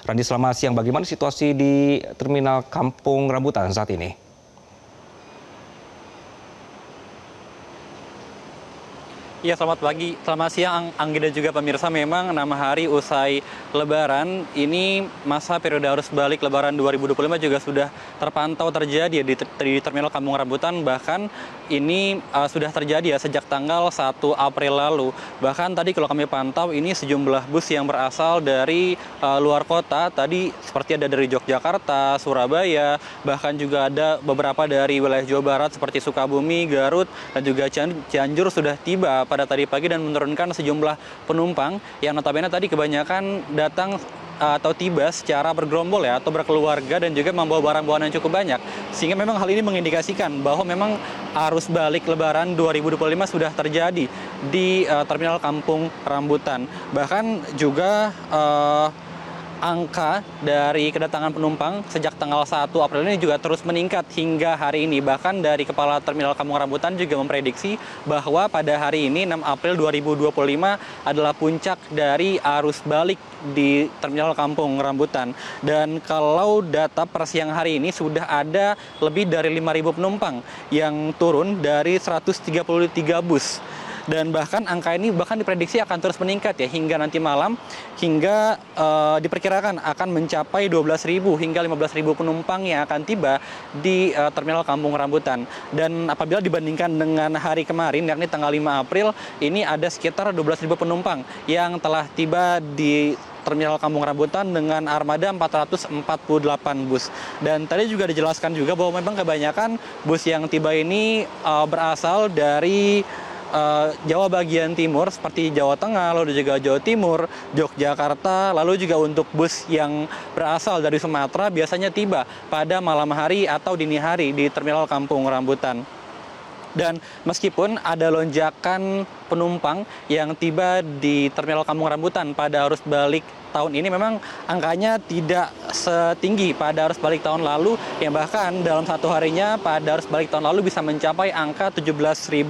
Randi, selamat siang. Bagaimana situasi di Terminal Kampung Rambutan saat ini? Ya, selamat pagi, selamat siang Anggi dan juga pemirsa. Memang 6 hari usai Lebaran, ini masa periode arus balik Lebaran 2025 juga sudah terpantau terjadi di Terminal Kampung Rambutan. Bahkan ini sudah terjadi ya sejak tanggal 1 April lalu. Bahkan tadi kalau kami pantau, ini sejumlah bus yang berasal dari luar kota. Tadi seperti ada dari Yogyakarta, Surabaya, bahkan juga ada beberapa dari wilayah Jawa Barat seperti Sukabumi, Garut, dan juga Cianjur sudah tiba pada tadi pagi dan menurunkan sejumlah penumpang yang notabene tadi kebanyakan datang atau tiba secara bergerombol ya, atau berkeluarga, dan juga membawa barang-bawaan yang cukup banyak. Sehingga memang hal ini mengindikasikan bahwa memang arus balik Lebaran 2025 sudah terjadi di Terminal Kampung Rambutan. Bahkan juga angka dari kedatangan penumpang sejak tanggal 1 April ini juga terus meningkat hingga hari ini. Bahkan dari Kepala Terminal Kampung Rambutan juga memprediksi bahwa pada hari ini 6 April 2025 adalah puncak dari arus balik di Terminal Kampung Rambutan. Dan kalau data per siang hari ini sudah ada lebih dari 5.000 penumpang yang turun dari 133 bus. Dan bahkan angka ini bahkan diprediksi akan terus meningkat ya hingga nanti malam, hingga diperkirakan akan mencapai 12.000 hingga 15.000 penumpang yang akan tiba di Terminal Kampung Rambutan. Dan apabila dibandingkan dengan hari kemarin, yakni tanggal 5 April, ini ada sekitar 12.000 penumpang yang telah tiba di Terminal Kampung Rambutan dengan armada 448 bus. Dan tadi juga dijelaskan juga bahwa memang kebanyakan bus yang tiba ini berasal dari Jawa bagian timur seperti Jawa Tengah, lalu juga Jawa Timur, Yogyakarta, lalu juga untuk bus yang berasal dari Sumatera biasanya tiba pada malam hari atau dini hari di Terminal Kampung Rambutan. Dan meskipun ada lonjakan penumpang yang tiba di Terminal Kampung Rambutan pada arus balik tahun ini, memang angkanya tidak setinggi pada arus balik tahun lalu, yang bahkan dalam satu harinya pada arus balik tahun lalu bisa mencapai angka 17.000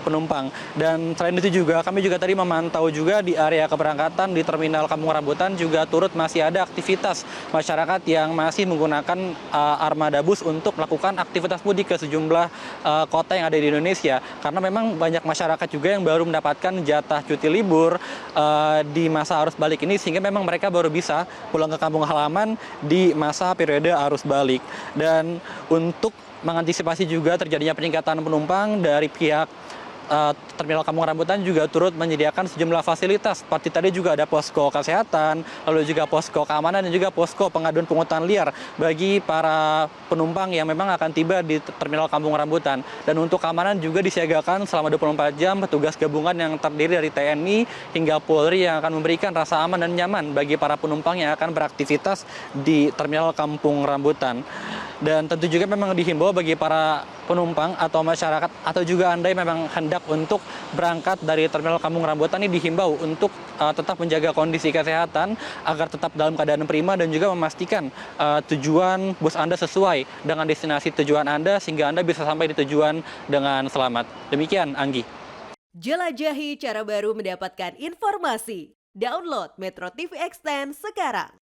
penumpang. Dan selain itu juga kami juga tadi memantau juga di area keberangkatan di Terminal Kampung Rambutan juga turut masih ada aktivitas masyarakat yang masih menggunakan armada bus untuk melakukan aktivitas mudik ke sejumlah kota yang ada di Indonesia. Karena memang banyak masyarakat juga yang baru mendapatkan jatah cuti libur di masa arus balik ini, sehingga memang mereka baru bisa pulang ke kampung halaman di masa periode arus balik. Dan untuk mengantisipasi juga terjadinya peningkatan penumpang, dari pihak Terminal Kampung Rambutan juga turut menyediakan sejumlah fasilitas, seperti tadi juga ada posko kesehatan, lalu juga posko keamanan, dan juga posko pengaduan pungutan liar bagi para penumpang yang memang akan tiba di Terminal Kampung Rambutan. Dan untuk keamanan juga disiagakan selama 24 jam petugas gabungan yang terdiri dari TNI hingga Polri yang akan memberikan rasa aman dan nyaman bagi para penumpang yang akan beraktivitas di Terminal Kampung Rambutan. Dan tentu juga memang dihimbau bagi para penumpang atau masyarakat atau juga Anda yang memang hendak untuk berangkat dari Terminal Kampung Rambutan ini dihimbau untuk tetap menjaga kondisi kesehatan agar tetap dalam keadaan prima, dan juga memastikan tujuan bus Anda sesuai dengan destinasi tujuan Anda sehingga Anda bisa sampai di tujuan dengan selamat. Demikian, Anggi. Jelajahi cara baru mendapatkan informasi. Download Metro TV Extend sekarang.